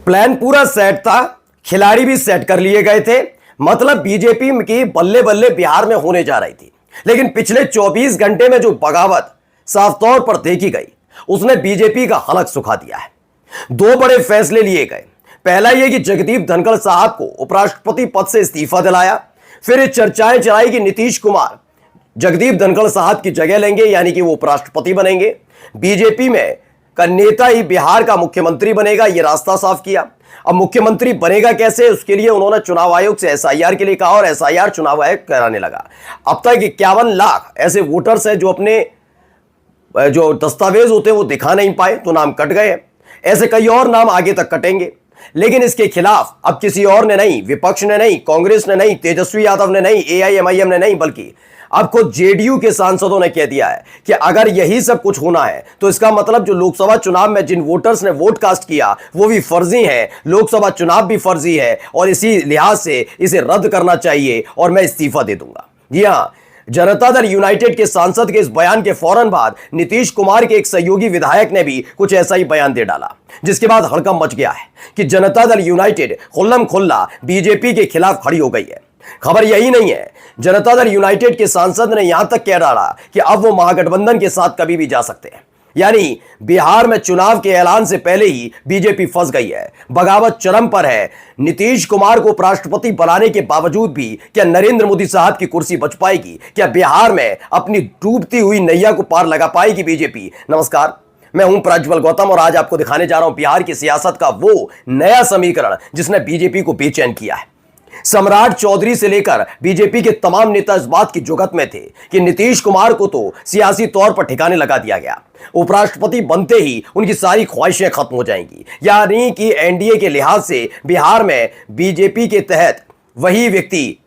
Plan पूरा set था, खिलाड़ी भी सेट कर लिए गए थे। मतलब बीजेपी की बल्ले बल्ले बिहार में होने जा रही थी। लेकिन पिछले 24 घंटे में जो बगावत साफ तौर पर देखी गई उसने बीजेपी का हलक सुखा दिया है। दो बड़े फैसले लिए गए। पहला यह कि जगदीप धनखड़ साहब को उपराष्ट्रपति पद से इस्तीफा दिलाया। फिर ये चर्चाएं चलाई कि नीतीश कुमार जगदीप धनखड़ साहब की जगह लेंगे, यानी कि वो उपराष्ट्रपति बनेंगे। बीजेपी में का नेता ही बिहार का मुख्यमंत्री बनेगा, यह रास्ता साफ किया। अब मुख्यमंत्री बनेगा कैसे, उसके लिए उन्होंने चुनाव आयोग से एसआईआर के लिए कहा और एसआईआर चुनाव आयोग कराने लगा। अब तक 51 लाख ऐसे वोटर्स हैं जो अपने जो दस्तावेज होते हैं वो दिखा नहीं पाए, तो नाम कट गए। ऐसे कई और नाम आगे तक कटेंगे। लेकिन इसके खिलाफ अब किसी और ने नहीं, विपक्ष ने नहीं, कांग्रेस ने नहीं, तेजस्वी यादव ने नहीं, एआईएमआईएम ने नहीं, बल्कि अब खुद जेडीयू के सांसदों ने कह दिया है कि अगर यही सब कुछ होना है तो इसका मतलब जो लोकसभा चुनाव में जिन वोटर्स ने वोट कास्ट किया वो भी फर्जी है, लोकसभा चुनाव भी फर्जी है और इसी लिहाज से इसे रद्द करना चाहिए और मैं इस्तीफा दे दूंगा। जी हां, जनता दल यूनाइटेड के सांसद के इस बयान के फौरन बाद नीतीश कुमार के एक सहयोगी विधायक ने भी कुछ ऐसा ही बयान दे डाला, जिसके बाद हड़कंप मच गया है कि जनता दल यूनाइटेड खुल्लम खुल्ला बीजेपी के खिलाफ खड़ी हो गई है। खबर यही नहीं है, जनता दल यूनाइटेड के सांसद ने यहां तक कह डाला कि अब वो महागठबंधन के साथ कभी भी जा सकते हैं। यानी बिहार में चुनाव के ऐलान से पहले ही बीजेपी फंस गई है, बगावत चरम पर है। नीतीश कुमार को उपराष्ट्रपति बनाने के बावजूद भी क्या नरेंद्र मोदी साहब की कुर्सी बच पाएगी? क्या बिहार में अपनी डूबती हुई नैया को पार लगा पाएगी बीजेपी? नमस्कार, मैं हूं प्रज्वल गौतम और आज आपको दिखाने जा रहा हूं बिहार की सियासत का वो नया समीकरण जिसने बीजेपी को बेचैन किया है। सम्राट चौधरी से लेकर बीजेपी के तमाम नेता इस बात की जुगत में थे कि नीतीश कुमार को तो सियासी तौर पर ठिकाने लगा दिया गया, उपराष्ट्रपति बनते ही उनकी सारी ख्वाहिशें खत्म हो जाएंगी। यानी कि एनडीए के लिहाज से बिहार में बीजेपी के तहत वही व्यक्ति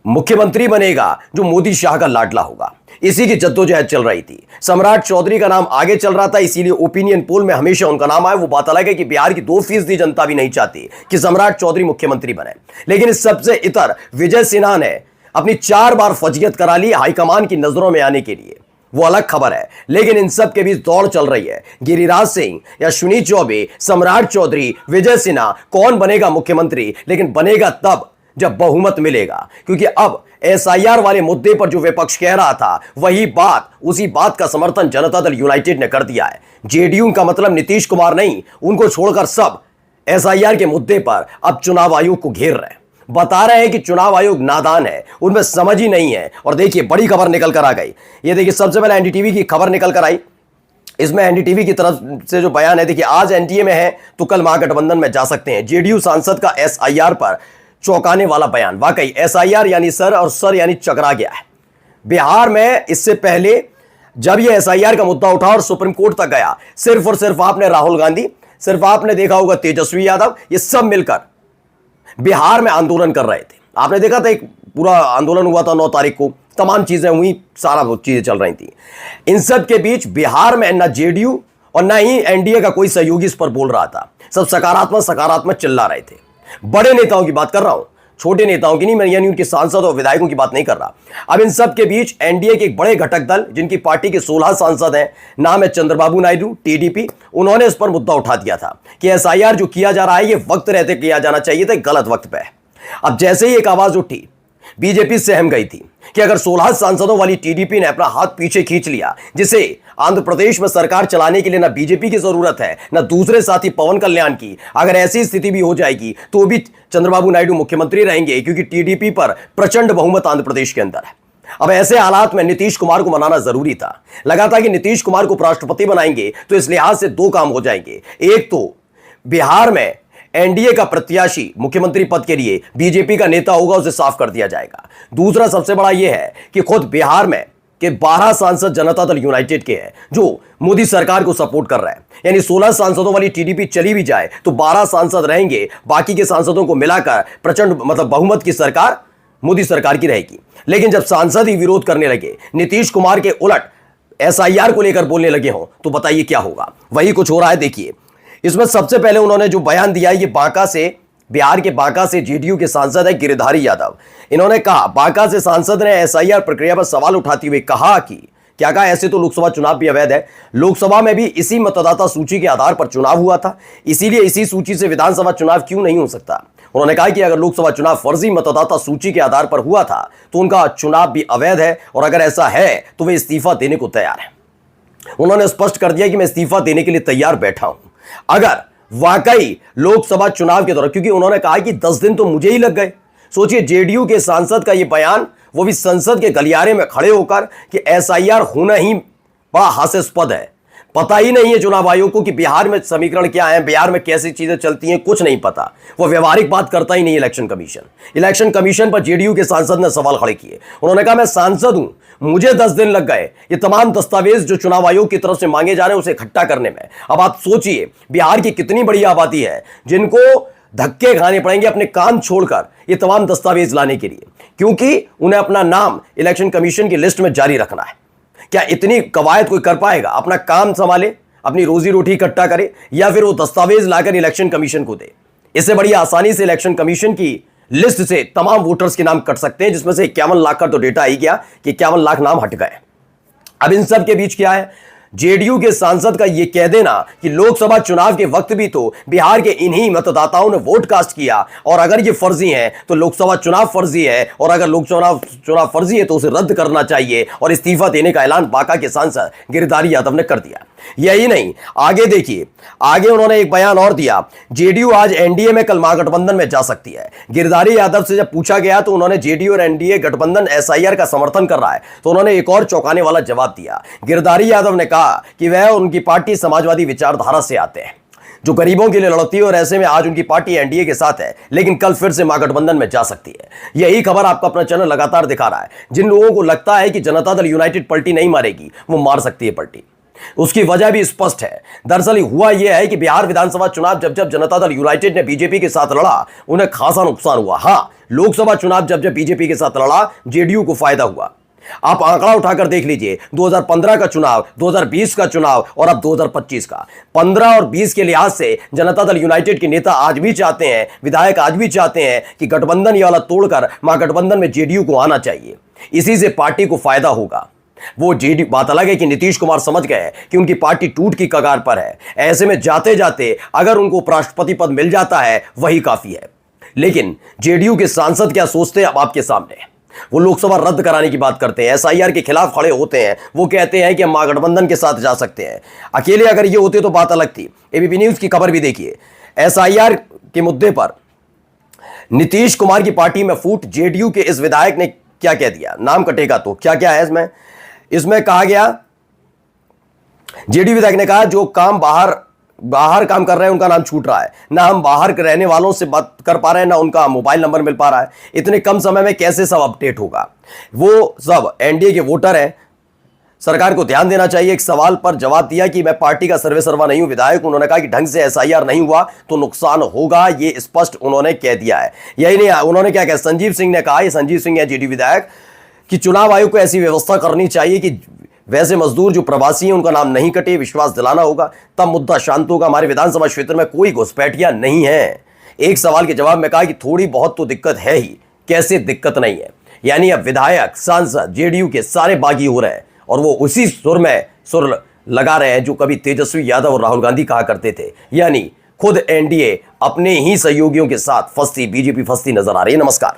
मुख्यमंत्री बनेगा जो मोदी शाह का लाडला होगा। इसी की जद्दोजहद चल रही थी। सम्राट चौधरी का नाम आगे चल रहा था, इसीलिए ओपिनियन पोल में हमेशा उनका नाम आया। वो बात अलग है कि बिहार की 2% जनता भी नहीं चाहती कि सम्राट चौधरी मुख्यमंत्री बने। लेकिन इस सबसे इतर विजय सिन्हा ने अपनी 4 बार फौजियत करा ली हाईकमान की नजरों में आने के लिए, वो अलग खबर है। लेकिन इन सब के बीच दौड़ चल रही है, गिरिराज सिंह या सुनील चौबे, सम्राट चौधरी, विजय सिन्हा, कौन बनेगा मुख्यमंत्री? लेकिन बनेगा तब जब बहुमत मिलेगा, क्योंकि अब एसआईआर वाले मुद्दे पर जो विपक्ष कह रहा था वही बात, उसी बात का समर्थन जनता दल यूनाइटेड ने कर दिया है। जेडीयू का मतलब नीतीश कुमार नहीं, उनको छोड़कर सब एसआईआर के मुद्दे पर अब चुनाव आयोग को घेर रहे हैं, बता रहे हैं कि चुनाव आयोग नादान है, उनमें समझ ही नहीं है। और देखिए बड़ी खबर निकल कर आ गई। ये देखिए सबसे पहले एनडीटीवी की खबर निकल कर आई। इसमें एनडीटीवी की तरफ से जो बयान है, देखिए आज एनडीए में है तो कल महागठबंधन में जा सकते हैं। जेडीयू सांसद का एसआईआर पर चौंकाने वाला बयान। वाकई एसआईआर यानी सर और सर यानी चकरा गया है बिहार में। इससे पहले जब यह एसआईआर का मुद्दा उठा और सुप्रीम कोर्ट तक गया, सिर्फ और सिर्फ आपने राहुल गांधी, सिर्फ आपने देखा होगा तेजस्वी यादव, ये सब मिलकर बिहार में आंदोलन कर रहे थे। आपने देखा था एक पूरा आंदोलन हुआ था 9 तारीख को, तमाम चीजें हुई, सारा चीजें चल रही थी। इन सब के बीच बिहार में ना जेडीयू और ना ही एनडीए का कोई सहयोगी इस पर बोल रहा था। सब सकारात्मक चिल्ला रहे थे। बड़े नेताओं की बात कर रहा हूं, छोटे नेताओं की नहीं, मैं यानी उनके सांसद और विधायकों की बात नहीं कर रहा। अब इन सब के बीच एनडीए के एक बड़े घटक दल जिनकी पार्टी के 16 सांसद हैं, नाम है चंद्रबाबू नायडू, टीडीपी, उन्होंने इस पर मुद्दा उठा दिया था कि एसआईआर जो किया जा रहा है ये वक्त रहते किया जाना चाहिए था, गलत वक्त पे। अब जैसे ही एक आवाज उठी, बीजेपी सहम गई थी कि अगर 16 सांसदों वाली टीडीपी ने अपना हाथ पीछे खींच लिया, जिसे आंध्र प्रदेश में सरकार चलाने के लिए ना बीजेपी की जरूरत है ना दूसरे साथी पवन कल्याण की, अगर ऐसी स्थिति भी हो जाएगी तो भी चंद्रबाबू नायडू मुख्यमंत्री रहेंगे, क्योंकि टीडीपी पर प्रचंड बहुमत आंध्र प्रदेश के अंदर है। अब ऐसे हालात में नीतीश कुमार को मनाना जरूरी था। लगा था कि नीतीश कुमार को उपराष्ट्रपति बनाएंगे तो इस लिहाज से 2 काम हो जाएंगे। एक तो बिहार में एनडीए का प्रत्याशी मुख्यमंत्री पद के लिए बीजेपी का नेता होगा, उसे साफ कर दिया जाएगा। दूसरा सबसे बड़ा यह है कि खुद बिहार में के 12 सांसद जनता दल यूनाइटेड के हैं जो मोदी सरकार को सपोर्ट कर रहे हैं। यानी 16 सांसदों वाली टीडीपी चली भी जाए तो 12 सांसद रहेंगे, बाकी के सांसदों को मिलाकर प्रचंड मतलब बहुमत की सरकार मोदी सरकार की रहेगी। लेकिन जब सांसद ही विरोध करने लगे, नीतीश कुमार के उलट एसआईआर को लेकर बोलने लगे हों, तो बताइए क्या होगा। वही कुछ हो रहा है। देखिए इसमें सबसे पहले उन्होंने जो बयान दिया, ये बांका से, बिहार के बांका से जेडीयू के सांसद है गिरिधारी यादव। इन्होंने कहा, बांका से सांसद ने एसआईआर प्रक्रिया पर सवाल उठाते हुए कहा कि क्या कहा, ऐसे तो लोकसभा चुनाव भी अवैध है। लोकसभा में भी इसी मतदाता सूची के आधार पर चुनाव हुआ था, इसीलिए इसी सूची से विधानसभा चुनाव क्यों नहीं हो सकता। उन्होंने कहा कि अगर लोकसभा चुनाव फर्जी मतदाता सूची के आधार पर हुआ था तो उनका चुनाव भी अवैध है, और अगर ऐसा है तो वे इस्तीफा देने को तैयार हैं। उन्होंने स्पष्ट कर दिया कि मैं इस्तीफा देने के लिए तैयार बैठा हूं अगर वाकई लोकसभा चुनाव के दौरान, क्योंकि उन्होंने कहा कि 10 दिन तो मुझे ही लग गए। सोचिए, जेडीयू के सांसद का यह बयान, वो भी संसद के गलियारे में खड़े होकर, कि एसआईआर होना ही बड़ा हास्यास्पद है। पता ही नहीं है चुनाव आयोग को कि बिहार में समीकरण क्या है, बिहार में कैसी चीजें चलती हैं, कुछ नहीं पता। वो व्यवहारिक बात करता ही नहीं इलेक्शन कमीशन पर जेडीयू के सांसद ने सवाल खड़े किए। उन्होंने कहा, मैं सांसद हूं, मुझे 10 दिन लग गए ये तमाम दस्तावेज जो चुनाव आयोग की तरफ से मांगे जा रहे हैं उसे इकट्ठा करने में। अब आप सोचिए, बिहार की कितनी बड़ी आबादी है जिनको धक्के खाने पड़ेंगे अपने काम छोड़कर ये तमाम दस्तावेज लाने के लिए, क्योंकि उन्हें अपना नाम इलेक्शन कमीशन की लिस्ट में जारी रखना है। क्या इतनी कवायद कोई कर पाएगा? अपना काम संभाले, अपनी रोजी रोटी इकट्ठा करे, या फिर वो दस्तावेज लाकर इलेक्शन कमीशन को दे? इससे बड़ी आसानी से इलेक्शन कमीशन की लिस्ट से तमाम वोटर्स के नाम कट सकते हैं, जिसमें से 51 लाख का तो डेटा आई गया कि 51 लाख नाम हट गए। अब इन सब के बीच क्या है, जेडीयू के सांसद का यह कह देना कि लोकसभा चुनाव के वक्त भी तो बिहार के इन्हीं मतदाताओं ने वोट कास्ट किया, और अगर ये फर्जी है तो लोकसभा चुनाव फर्जी है, और अगर लोकसभा चुनाव फर्जी है तो उसे रद्द करना चाहिए, और इस्तीफा देने का ऐलान बांका के सांसद गिरिधारी यादव ने कर दिया। यही नहीं, आगे देखिए, आगे उन्होंने एक बयान और दिया, जेडीयू आज एनडीए में, कल महागठबंधन में जा सकती है। गिरिधारी यादव से जब पूछा गया तो उन्होंने जेडीयू और एनडीए गठबंधन एसआईआर का समर्थन कर रहा है, तो उन्होंने एक और चौंकाने वाला जवाब दिया। गिरिधारी यादव ने कहा कि वह, उनकी पार्टी समाजवादी विचारधारा से आते हैं जो गरीबों के लिए लड़ती है, और ऐसे में आज उनकी पार्टी एनडीए के साथ है, लेकिन कल फिर से महागठबंधन में जा सकती है। यही खबर आपका अपना चैनल लगातार दिखा रहा है। जिन लोगों को लगता है कि जनता दल यूनाइटेड पलटी नहीं मारेगी, वो मार सकती है पलटी। उसकी वजह भी स्पष्ट है। दरअसल हुआ यह है कि बिहार विधानसभा चुनाव जब जनता दल यूनाइटेड ने बीजेपी के साथ लड़ा, उन्हें खासा नुकसान हुआ। हां, लोकसभा चुनाव जब बीजेपी के साथ लड़ा, जेडीयू को फायदा हुआ। आप आंकड़ा उठाकर देख लीजिए, 2015 का चुनाव, 2020 का चुनाव, और अब 2025 का। 15 और 20 के लिहाज से जनता दल यूनाइटेड के नेता आज भी चाहते हैं, विधायक आज भी चाहते हैं कि गठबंधन ये वाला तोड़कर महागठबंधन में जेडीयू को आना चाहिए। इसी से पार्टी को फायदा होगा। वो जेडीयू, बात अलग है कि नीतीश कुमार समझ गए कि उनकी पार्टी टूट की कगार पर है। ऐसे में जाते जाते अगर उनको उपराष्ट्रपति पद मिल जाता है, वही काफी है। लेकिन जेडीयू के सांसद क्या सोचते हैं अब आपके सामने। वो लोकसभा रद्द कराने की बात करते हैं, एसआईआर के खिलाफ खड़े होते हैं। वो कहते हैं कि हम महागठबंधन के साथ जा सकते हैं। अकेले अगर ये होते तो बात अलग थी। एबीपी न्यूज की खबर भी देखिए, एसआईआर के मुद्दे पर नीतीश कुमार की पार्टी में फूट। जेडीयू के इस विधायक ने क्या कह दिया, नाम कटेगा तो क्या क्या है इसमें कहा गया। जेडीयू विधायक ने कहा, जो काम बाहर काम कर रहे हैं उनका नाम छूट रहा है। ना हम बाहर रहने वालों से बात कर पा रहे हैं, ना उनका मोबाइल नंबर मिल पा रहा है। इतने कम समय में कैसे सब अपडेट होगा। वो सब एनडीए के वोटर हैं, सरकार को ध्यान देना चाहिए। एक सवाल पर जवाब दिया कि मैं पार्टी का सर्वे सर्वा नहीं हूं विधायक। उन्होंने कहा कि ढंग से एसआईआर नहीं हुआ तो नुकसान होगा, ये स्पष्ट उन्होंने कह दिया है। यही नहीं, उन्होंने क्या कहा, संजीव सिंह ने कहा, ये संजीव सिंह है जेडीयू विधायक, कि चुनाव आयोग को ऐसी व्यवस्था करनी चाहिए कि वैसे मजदूर जो प्रवासी हैं उनका नाम नहीं कटे, विश्वास दिलाना होगा, तब मुद्दा शांत होगा। हमारे विधानसभा क्षेत्र में कोई घुसपैठियां नहीं है। एक सवाल के जवाब में कहा कि थोड़ी बहुत तो दिक्कत है ही, कैसे दिक्कत नहीं है। यानी अब विधायक सांसद जेडीयू के सारे बागी हो रहे हैं, और वो उसी सुर लगा रहे हैं जो कभी तेजस्वी यादव और राहुल गांधी कहा करते थे। यानी खुद एनडीए अपने ही सहयोगियों के साथ फंसती, बीजेपी फंसती नजर आ रही है। नमस्कार।